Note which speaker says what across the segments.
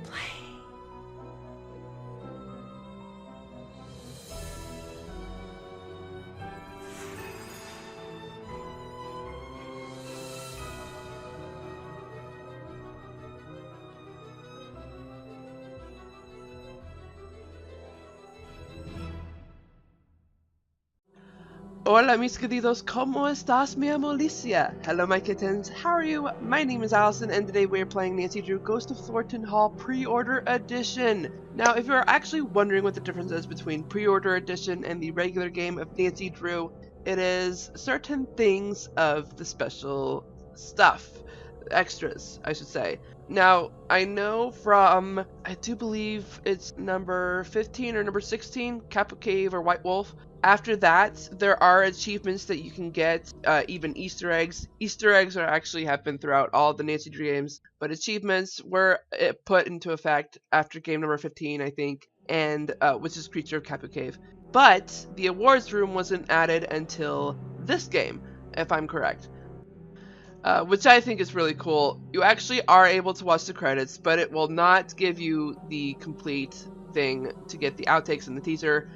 Speaker 1: play.
Speaker 2: Hola mis queridos, ¿cómo estás? Me llamo Alicia. Hello my kittens, how are you? My name is Allison and today we are playing Nancy Drew Ghost of Thornton Hall Pre-Order Edition. Now if you're actually wondering what the difference is between Pre-Order Edition and the regular game of Nancy Drew, it is certain things of the special stuff. Extras, I should say. Now, I know from, I do believe it's number 15 or number 16, Kappa Cave or White Wolf. After that, there are achievements that you can get, even Easter eggs. Easter eggs are actually have been throughout all the Nancy Drew games, but achievements were put into effect after game number 15, I think, and which is Creature of Kappa Cave. But the awards room wasn't added until this game, if I'm correct. Which I think is really cool. You actually are able to watch the credits, but it will not give you the complete thing to get the outtakes and the teaser.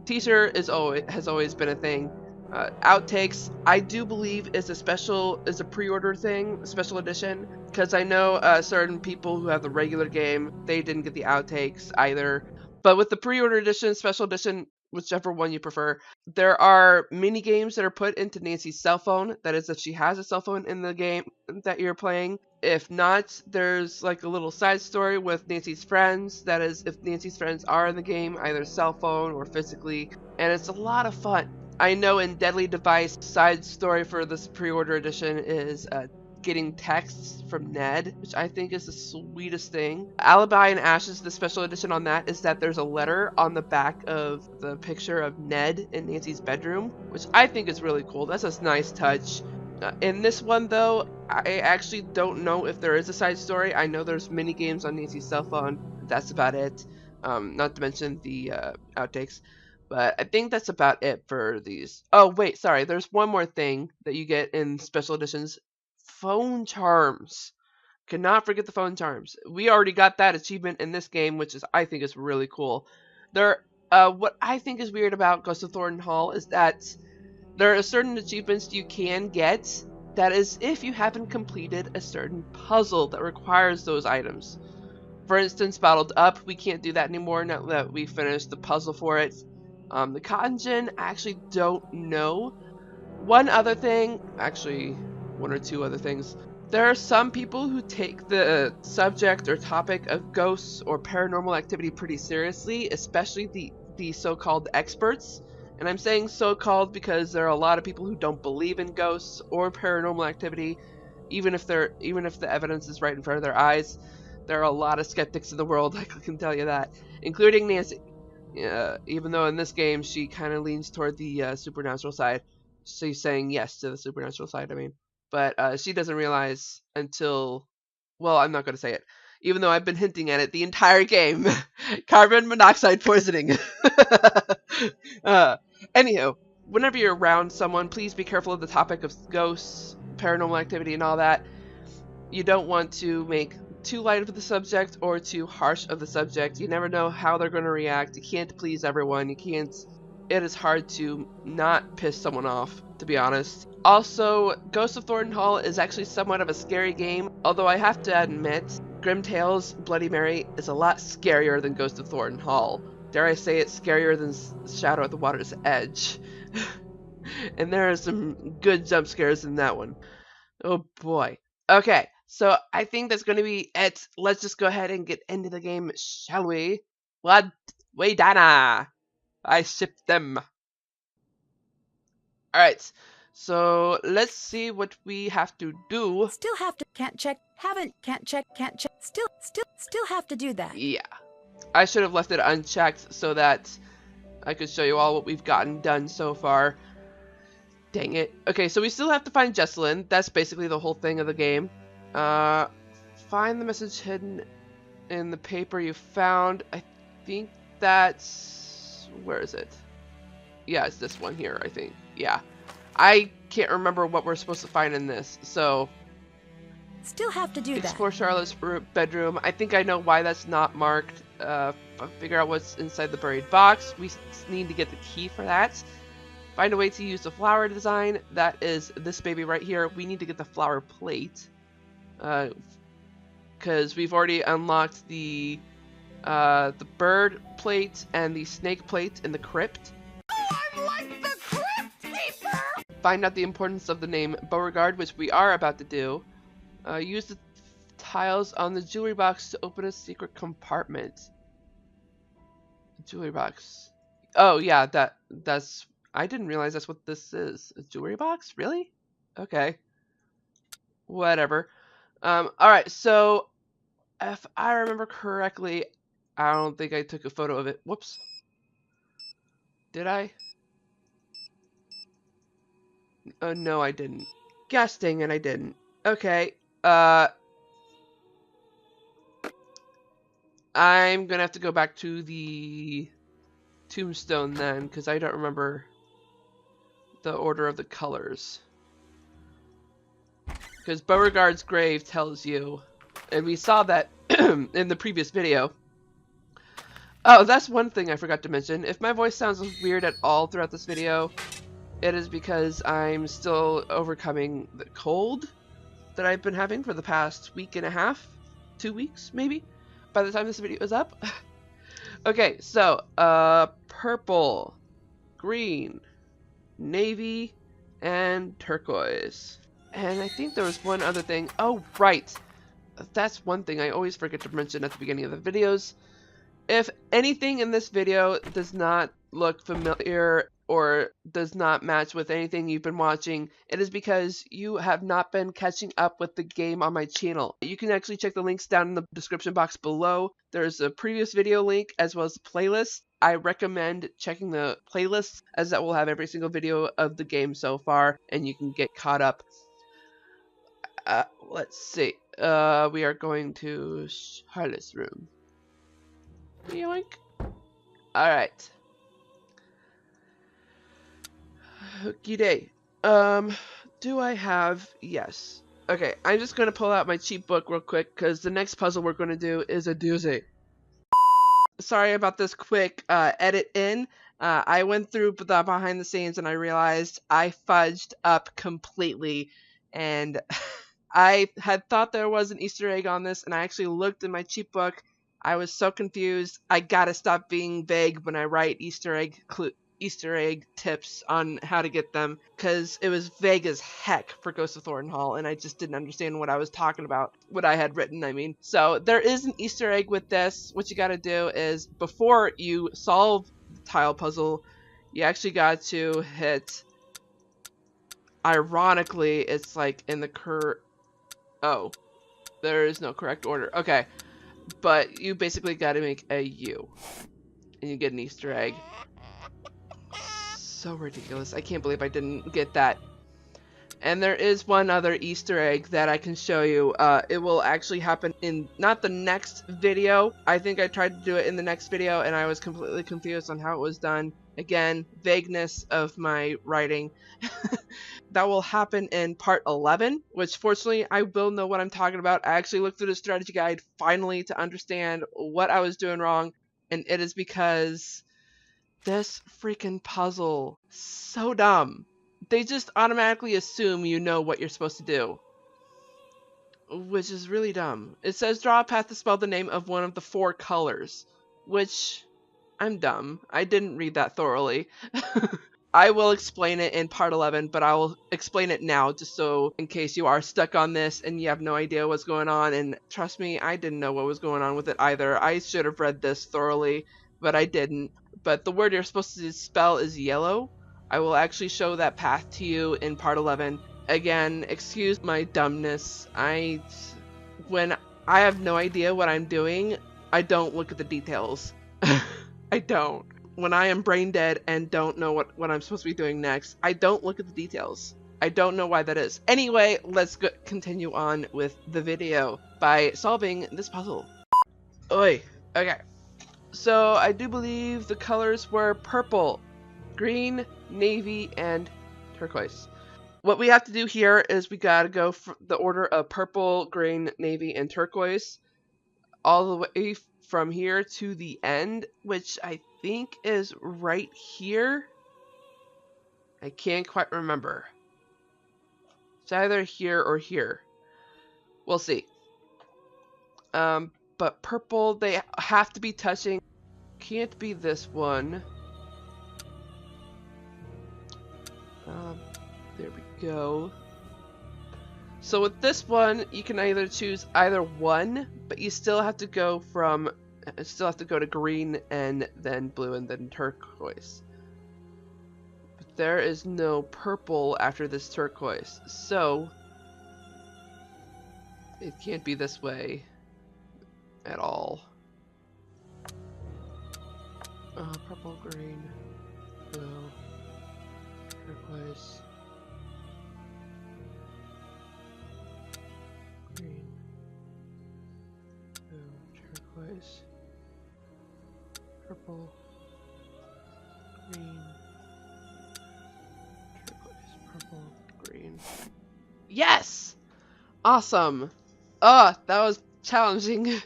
Speaker 2: Teaser has always been a thing. Outtakes, I do believe, is a pre-order thing, special edition, because I know certain people who have the regular game, they didn't get the outtakes either. But with the pre-order edition, special edition, whichever one you prefer, there are mini games that are put into Nancy's cell phone. That is, if she has a cell phone in the game that you're playing. If not, there's like a little side story with Nancy's friends. That is, if Nancy's friends are in the game, either cell phone or physically, and it's a lot of fun. I know in Deadly Device, side story for this pre-order edition is getting texts from Ned, which I think is the sweetest thing. Alibi and Ashes, the special edition on that is that there's a letter on the back of the picture of Ned in Nancy's bedroom, which I think is really cool. That's a nice touch. In this one, though, I actually don't know if there is a side story. I know there's mini games on Nancy's cell phone. That's about it. Not to mention the outtakes. But I think that's about it for these. Oh, wait, sorry. There's one more thing that you get in special editions. Phone charms. Cannot forget the phone charms. We already got that achievement in this game, which is I think is really cool. What I think is weird about Ghost of Thornton Hall is that there are certain achievements you can get. That is, if you haven't completed a certain puzzle that requires those items. For instance, Bottled Up, we can't do that anymore now that we finished the puzzle for it. The Cotton Gin, I actually don't know. One other thing, actually, one or two other things. There are some people who take the subject or topic of ghosts or paranormal activity pretty seriously, especially the so-called experts. And I'm saying so-called because there are a lot of people who don't believe in ghosts or paranormal activity, even if the evidence is right in front of their eyes. There are a lot of skeptics in the world, I can tell you that, including Nancy. Even though in this game she kind of leans toward the supernatural side. She's saying yes to the supernatural side, I mean. But she doesn't realize until... Well, I'm not going to say it. Even though I've been hinting at it the entire game. Carbon monoxide poisoning. Anywho, whenever you're around someone, please be careful of the topic of ghosts, paranormal activity, and all that. You don't want to make too light of the subject or too harsh of the subject. You never know how they're going to react. You can't please everyone. It is hard to not piss someone off, to be honest. Also, Ghost of Thornton Hall is actually somewhat of a scary game, although I have to admit, Grim Tales Bloody Mary is a lot scarier than Ghost of Thornton Hall. Dare I say it's scarier than Shadow at the Water's Edge. And there are some good jump scares in that one. Oh boy. Okay, so I think that's going to be it. Let's just go ahead and get into the game, shall we? What? Wait, Dana! I shipped them. Alright, so let's see what we have to do.
Speaker 1: Still have to, can't check, haven't, can't check, still have to do that.
Speaker 2: Yeah. I should have left it unchecked so that I could show you all what we've gotten done so far. Dang it. Okay, so we still have to find Jesselyn. That's basically the whole thing of the game. Find the message hidden in the paper you found. I think that's... Where is it? Yeah, it's this one here, I think. Yeah. I can't remember what we're supposed to find in this, so...
Speaker 1: still have to do that.
Speaker 2: Explore Charlotte's bedroom. I think I know why that's not marked. Figure out what's inside the buried box. We need to get the key for that. Find a way to use the flower design. That is this baby right here. We need to get the flower plate. Because we've already unlocked the bird plate and the snake plate in the crypt.
Speaker 3: Oh, I'm like the Crypt Keeper!
Speaker 2: Find out the importance of the name Beauregard, which we are about to do. Use the tiles on the jewelry box to open a secret compartment. Jewelry box. Oh yeah, that's. I didn't realize that's what this is. A jewelry box? Really? Okay. Whatever. Alright, so if I remember correctly, I don't think I took a photo of it. Whoops. Did I? Oh, no, I didn't. Gosh dang it, I didn't. Okay, I'm gonna have to go back to the tombstone then, because I don't remember the order of the colors. Because Beauregard's grave tells you, and we saw that in the previous video. Oh, that's one thing I forgot to mention. If my voice sounds weird at all throughout this video, it is because I'm still overcoming the cold that I've been having for the past week and a half, 2 weeks maybe, by the time this video is up. Okay, so purple, green, navy, and turquoise. And I think there was one other thing. Oh, right. That's one thing I always forget to mention at the beginning of the videos. If anything in this video does not look familiar or does not match with anything you've been watching, it is because you have not been catching up with the game on my channel. You can actually check the links down in the description box below. There's a previous video link as well as the playlist. I recommend checking the playlist, as that will have every single video of the game so far and you can get caught up. Let's see. We are going to Charlotte's room. Yoink. Alright. Okie day. Do I have... Yes. Okay, I'm just going to pull out my cheat book real quick, because the next puzzle we're going to do is a doozy. Sorry about this quick edit in. I went through the behind the scenes and I realized I fudged up completely, and I had thought there was an Easter egg on this, and I actually looked in my cheat book. I was so confused. I gotta stop being vague when I write Easter egg tips on how to get them, because it was vague as heck for Ghost of Thornton Hall, and I just didn't understand what I was talking about, what I had written, I mean. So there is an Easter egg with this. What you gotta do is, before you solve the tile puzzle, you actually got to hit, ironically, it's like in the oh, there is no correct order. Okay. But you basically gotta make a U. And you get an Easter egg. So ridiculous. I can't believe I didn't get that. And there is one other Easter egg that I can show you. It will actually happen in not the next video. I think I tried to do it in the next video and I was completely confused on how it was done. Again, vagueness of my writing. That will happen in part 11, which fortunately I will know what I'm talking about. I actually looked through the strategy guide finally to understand what I was doing wrong, and it is because this freaking puzzle, so dumb. They just automatically assume you know what you're supposed to do, which is really dumb. It says draw a path to spell the name of one of the 4 colors, which I'm dumb. I didn't read that thoroughly. I will explain it in part 11, but I will explain it now just so in case you are stuck on this and you have no idea what's going on. And trust me, I didn't know what was going on with it either. I should have read this thoroughly, but I didn't. But the word you're supposed to spell is yellow. I will actually show that path to you in part 11. Again, excuse my dumbness. When I have no idea what I'm doing, I don't look at the details. I don't. When I am brain dead and don't know what I'm supposed to be doing next, I don't look at the details. I don't know why that is. Anyway, let's continue on with the video by solving this puzzle. Oi. Okay. So I do believe the colors were purple, green, navy, and turquoise. What we have to do here is we gotta go for the order of purple, green, navy, and turquoise all the way from here to the end, which I think is right here. I can't quite remember. It's either here or here. We'll see. But purple, they have to be touching. Can't be this one. There we go. So with this one, you can either choose either one, but you still have to go to green and then blue and then turquoise. But there is no purple after this turquoise, so it can't be this way at all. Purple, green, blue, turquoise. Green, blue, turquoise, purple, green, turquoise, purple, green. Yes! Awesome! That was challenging.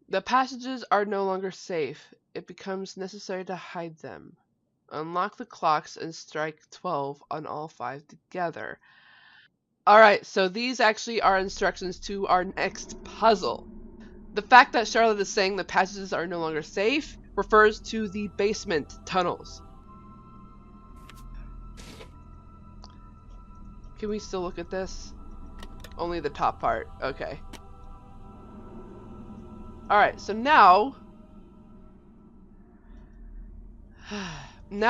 Speaker 2: The passages are no longer safe. It becomes necessary to hide them. Unlock the clocks and strike 12 on all 5 together. Alright, so these actually are instructions to our next puzzle. The fact that Charlotte is saying the passages are no longer safe refers to the basement tunnels. Can we still look at this? Only the top part. Okay. Alright, so now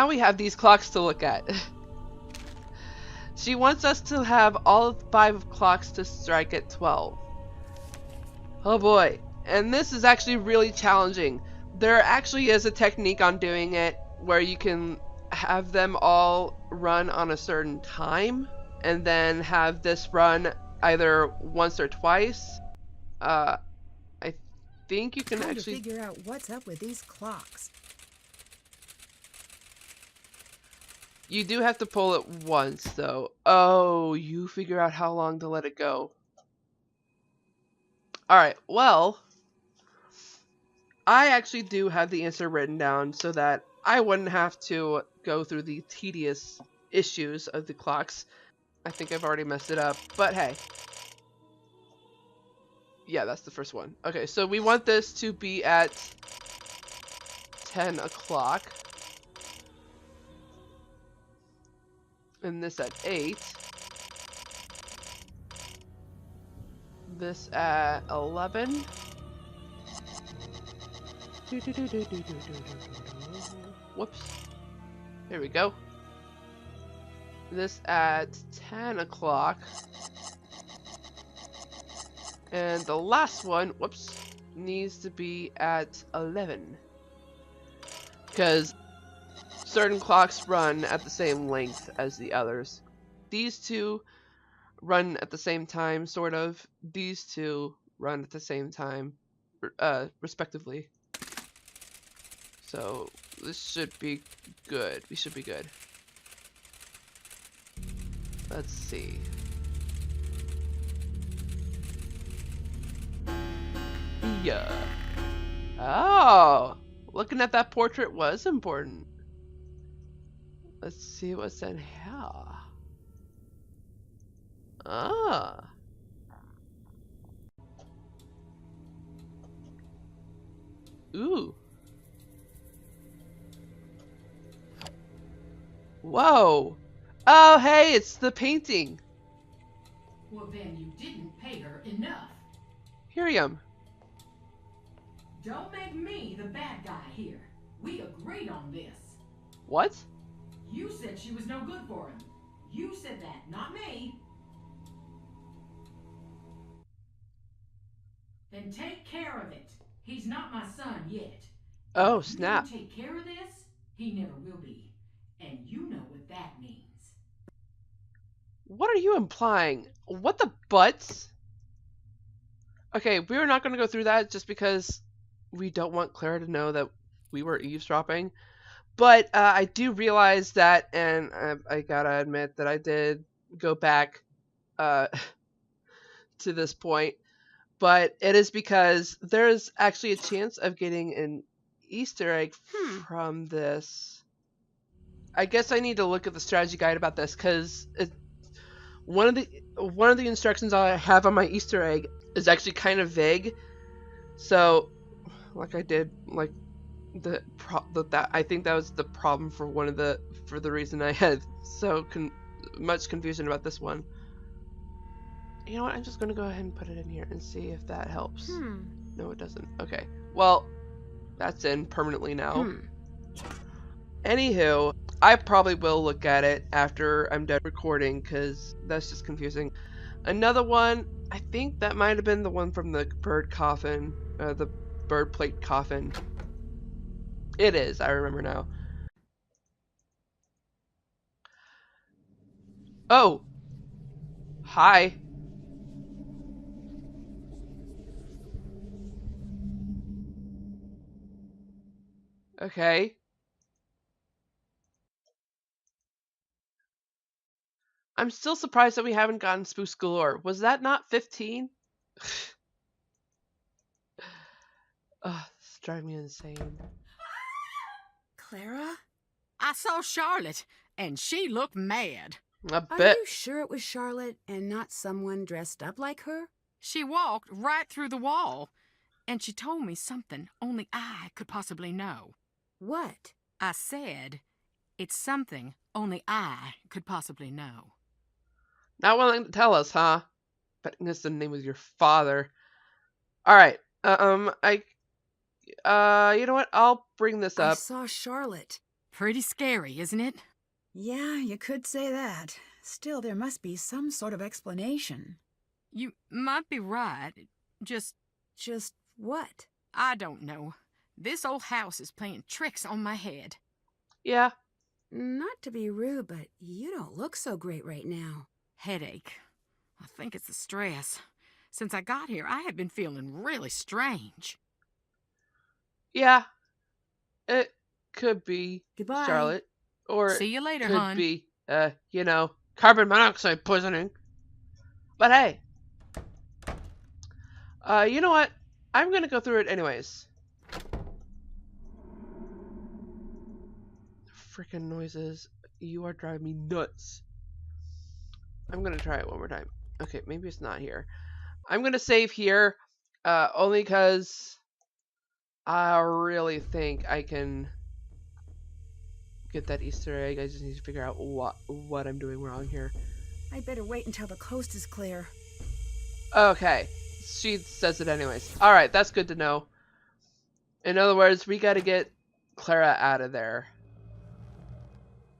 Speaker 2: we have these clocks to look at. She wants us to have all 5 clocks to strike at 12. Oh boy. And this is actually really challenging. There actually is a technique on doing it where you can have them all run on a certain time and then have this run either once or twice. I think you can
Speaker 1: Trying
Speaker 2: actually
Speaker 1: to figure out what's up with these clocks.
Speaker 2: You do have to pull it once, though. Oh, you figure out how long to let it go. Alright, well, I actually do have the answer written down so that I wouldn't have to go through the tedious issues of the clocks. I think I've already messed it up, but hey. Yeah, that's the first one. Okay, so we want this to be at 10 o'clock. And this at 8. This at 11. Whoops. There we go. This at 10 o'clock. And the last one, whoops, needs to be at 11. Because certain clocks run at the same length as the others. These two run at the same time, sort of. These two run at the same time, respectively. So this should be good. We should be good. Let's see. Yeah. Oh, looking at that portrait was important. Let's see what's in here. Ah. Ooh. Whoa. Oh, hey, it's the painting.
Speaker 4: Well, then you didn't pay her enough.
Speaker 2: Hiriam.
Speaker 4: Don't make me the bad guy here. We agreed on this.
Speaker 2: What?
Speaker 4: You said she was no good for him. You said that, not me. Then take care of it. He's not my son yet.
Speaker 2: Oh,
Speaker 4: If you
Speaker 2: snap.
Speaker 4: don't take care of this, he never will be. And you know what that means.
Speaker 2: What are you implying? What the butts? Okay, we're not going to go through that just because we don't want Clara to know that we were eavesdropping. But I do realize that, and I gotta admit that I did go back uh, to this point, but it is because there's actually a chance of getting an Easter egg from this. I guess I need to look at the strategy guide about this because one of the instructions I have on my Easter egg is actually kind of vague. So, like I did, like that I think that was the problem for the reason I had so much confusion about this one. You know what? I'm just gonna go ahead and put it in here and see if that helps. No, it doesn't. Okay. Well, that's in permanently now. Anywho, I probably will look at it after I'm done recording because that's just confusing. Another one, I think that might have been the one from the bird coffin, the bird plate coffin. It is, I remember now. Oh! Hi. Okay. I'm still surprised that we haven't gotten Spooks Galore. Was that not 15? Ugh, it's driving me insane.
Speaker 1: Clara?
Speaker 4: I saw Charlotte, and she looked mad.
Speaker 2: I
Speaker 1: Are
Speaker 2: bet.
Speaker 1: you sure it was Charlotte and not someone dressed up like her?
Speaker 4: She walked right through the wall, and she told me something only I could possibly know.
Speaker 1: What?
Speaker 4: I said, it's something only I could possibly know.
Speaker 2: Not willing to tell us, huh? Betting us the name of your father. Alright. You know what? I'll bring this
Speaker 1: I
Speaker 2: up.
Speaker 1: saw Charlotte.
Speaker 4: Pretty scary, isn't it?
Speaker 1: Yeah, you could say that. Still, there must be some sort of explanation.
Speaker 4: You might be right. Just
Speaker 1: what?
Speaker 4: I don't know. This old house is playing tricks on my head.
Speaker 2: Yeah.
Speaker 1: Not to be rude, but you don't look so great right now.
Speaker 4: Headache. I think it's the stress. Since I got here, I have been feeling really strange.
Speaker 2: Yeah. It could be
Speaker 1: Goodbye.
Speaker 2: Charlotte. Or
Speaker 4: See you later,
Speaker 2: could
Speaker 4: hon.
Speaker 2: be, carbon monoxide poisoning. But hey. You know what? I'm gonna go through it anyways. Freaking noises. You are driving me nuts. I'm gonna try it one more time. Okay, maybe it's not here. I'm gonna save here, only because I really think I can get that Easter egg. I just need to figure out what I'm doing wrong here.
Speaker 1: I better wait until the coast is clear.
Speaker 2: Okay, she says it anyways. Alright, that's good to know. In other words, we gotta get Clara out of there.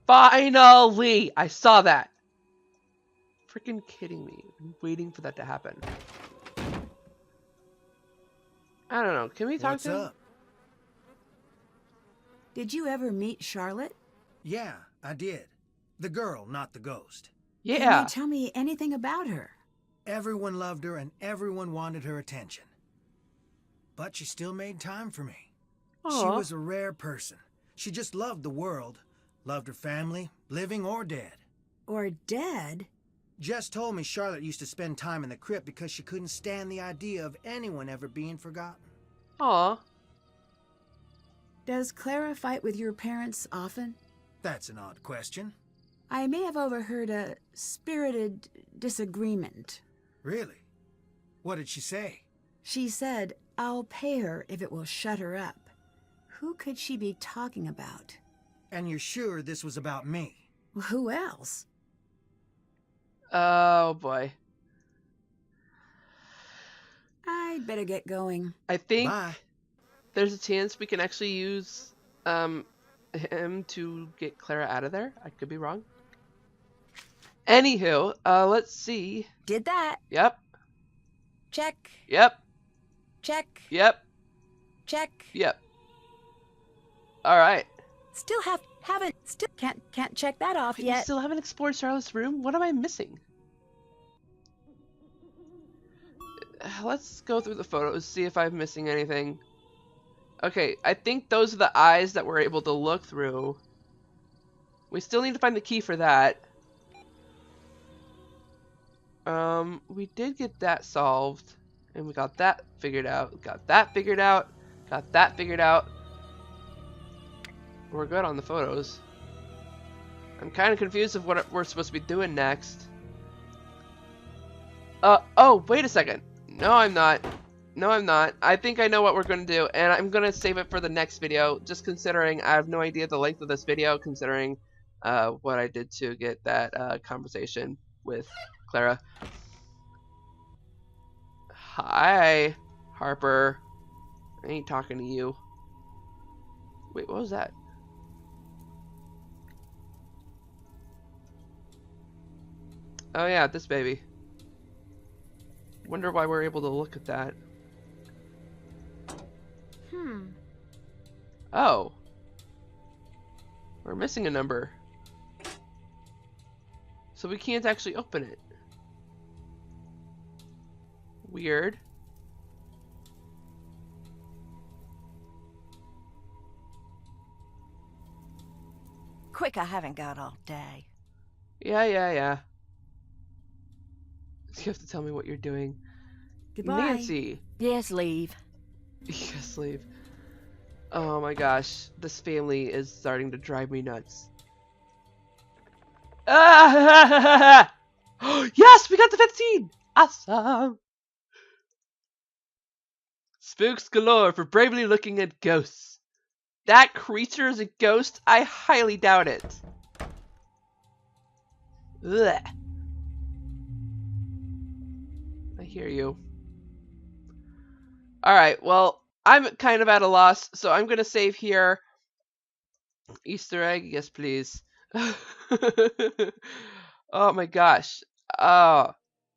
Speaker 2: Finally! I saw that! Freaking kidding me. I'm waiting for that to happen. I don't know. Can we talk to him?
Speaker 5: What's up?
Speaker 1: Did you ever meet Charlotte?
Speaker 5: Yeah, I did. The girl, not the ghost.
Speaker 1: Can
Speaker 2: Yeah.
Speaker 1: you tell me anything about her?
Speaker 5: Everyone loved her and everyone wanted her attention. But she still made time for me. She
Speaker 2: Aw.
Speaker 5: was a rare person. She just loved the world. Loved her family, living or dead.
Speaker 1: Or dead?
Speaker 5: Jess told me Charlotte used to spend time in the crypt because she couldn't stand the idea of anyone ever being forgotten.
Speaker 2: Aw.
Speaker 1: Does Clara fight with your parents often?
Speaker 5: That's an odd question.
Speaker 1: I may have overheard a spirited disagreement.
Speaker 5: Really? What did she say?
Speaker 1: She said, I'll pay her if it will shut her up. Who could she be talking about?
Speaker 5: And you're sure this was about me?
Speaker 1: Who else?
Speaker 2: Oh boy.
Speaker 1: I'd better get going.
Speaker 2: I think
Speaker 5: Bye.
Speaker 2: there's a chance we can actually use him to get Clara out of there. I could be wrong. Anywho, let's see.
Speaker 1: Did that.
Speaker 2: Yep.
Speaker 1: Check,
Speaker 2: Yep.
Speaker 1: check,
Speaker 2: Yep.
Speaker 1: check.
Speaker 2: Yep. All right.
Speaker 1: Still can't check that off
Speaker 2: Wait, you
Speaker 1: yet.
Speaker 2: still haven't explored Charlotte's room? What am I missing? Let's go through the photos, see if I'm missing anything. Okay, I think those are the eyes that we're able to look through. We still need to find the key for that. We did get that solved. And we got that figured out. Got that figured out. Got that figured out. We're good on the photos. I'm kind of confused of what we're supposed to be doing next. Oh, wait a second. No, I'm not. No, I'm not. I think I know what we're going to do, and I'm going to save it for the next video, just considering I have no idea the length of this video, considering what I did to get that conversation with Clara. Hi, Harper. I ain't talking to you. Wait, what was that? Oh yeah, this baby. Wonder why we're able to look at that. Oh. We're missing a number. So we can't actually open it. Weird.
Speaker 3: Quick, I haven't got all day.
Speaker 2: Yeah. You have to tell me what you're doing.
Speaker 1: Goodbye.
Speaker 2: Nancy.
Speaker 3: Yes, leave.
Speaker 2: Yes, leave. Oh my gosh, this family is starting to drive me nuts. Ah! Yes, we got the 15! Awesome! Spooks galore for bravely looking at ghosts. That creature is a ghost? I highly doubt it. Ugh. I hear you. Alright, well, I'm kind of at a loss, so I'm going to save here. Easter egg? Yes, please. Oh my gosh. Oh,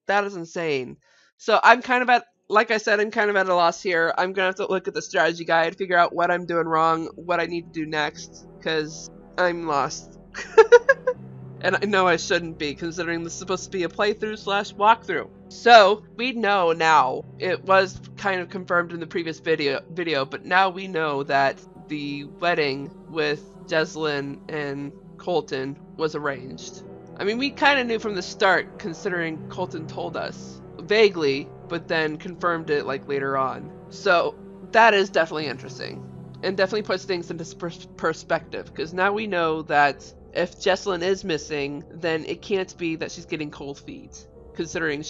Speaker 2: that is insane. So I'm kind of at, like I said, I'm kind of at a loss here. I'm going to have to look at the strategy guide, figure out what I'm doing wrong, what I need to do next, because I'm lost. And I know I shouldn't be, considering this is supposed to be a playthrough / walkthrough. So, we know now, it was kind of confirmed in the previous video, but now we know that the wedding with Jessalyn and Colton was arranged. I mean, we kind of knew from the start, considering Colton told us. Vaguely, but then confirmed it like later on. So, that is definitely interesting. And definitely puts things into perspective, because now we know that if Jessalyn is missing, then it can't be that she's getting cold feet, considering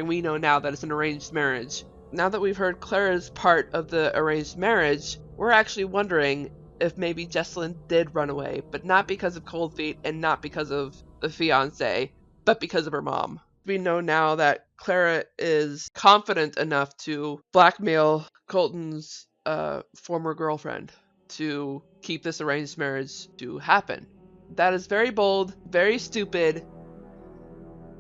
Speaker 2: we know now that it's an arranged marriage. Now that we've heard Clara's part of the arranged marriage, we're actually wondering if maybe Jessalyn did run away, but not because of cold feet and not because of the fiance, but because of her mom. We know now that Clara is confident enough to blackmail Colton's former girlfriend to keep this arranged marriage to happen. That is very bold, very stupid,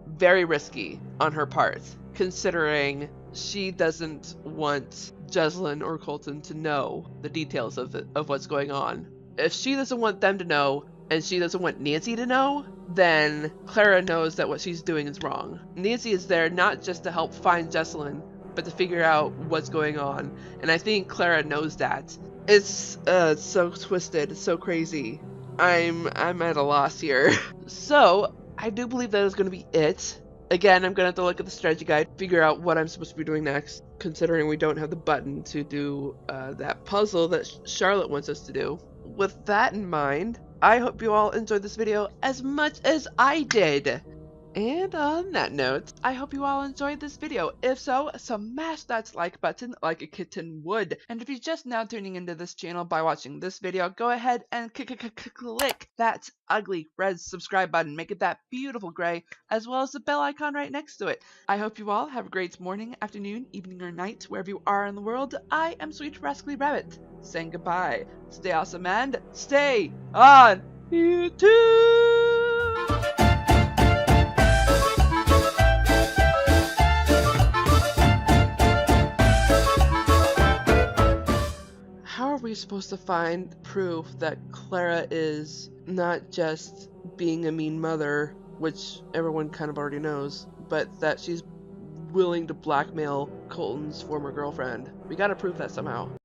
Speaker 2: very risky on her part, considering she doesn't want Jessalyn or Colton to know the details of what's going on. If she doesn't want them to know, and she doesn't want Nancy to know, then Clara knows that what she's doing is wrong. Nancy is there not just to help find Jessalyn, but to figure out what's going on, and I think Clara knows that. It's so twisted, it's so crazy. I'm at a loss here. So, I do believe that is going to be it. Again, I'm going to have to look at the strategy guide, figure out what I'm supposed to be doing next, considering we don't have the button to do that puzzle that Charlotte wants us to do. With that in mind, I hope you all enjoyed this video as much as I did. And on that note, I hope you all enjoyed this video. If so, smash that like button like a kitten would. And if you're just now tuning into this channel by watching this video, go ahead and click that ugly red subscribe button. Make it that beautiful gray, as well as the bell icon right next to it. I hope you all have a great morning, afternoon, evening, or night, wherever you are in the world. I am Sweet Rascally Rabbit, saying goodbye. Stay awesome and stay on YouTube! How are we supposed to find proof that Clara is not just being a mean mother, which everyone kind of already knows, but that she's willing to blackmail Colton's former girlfriend? We gotta prove that somehow.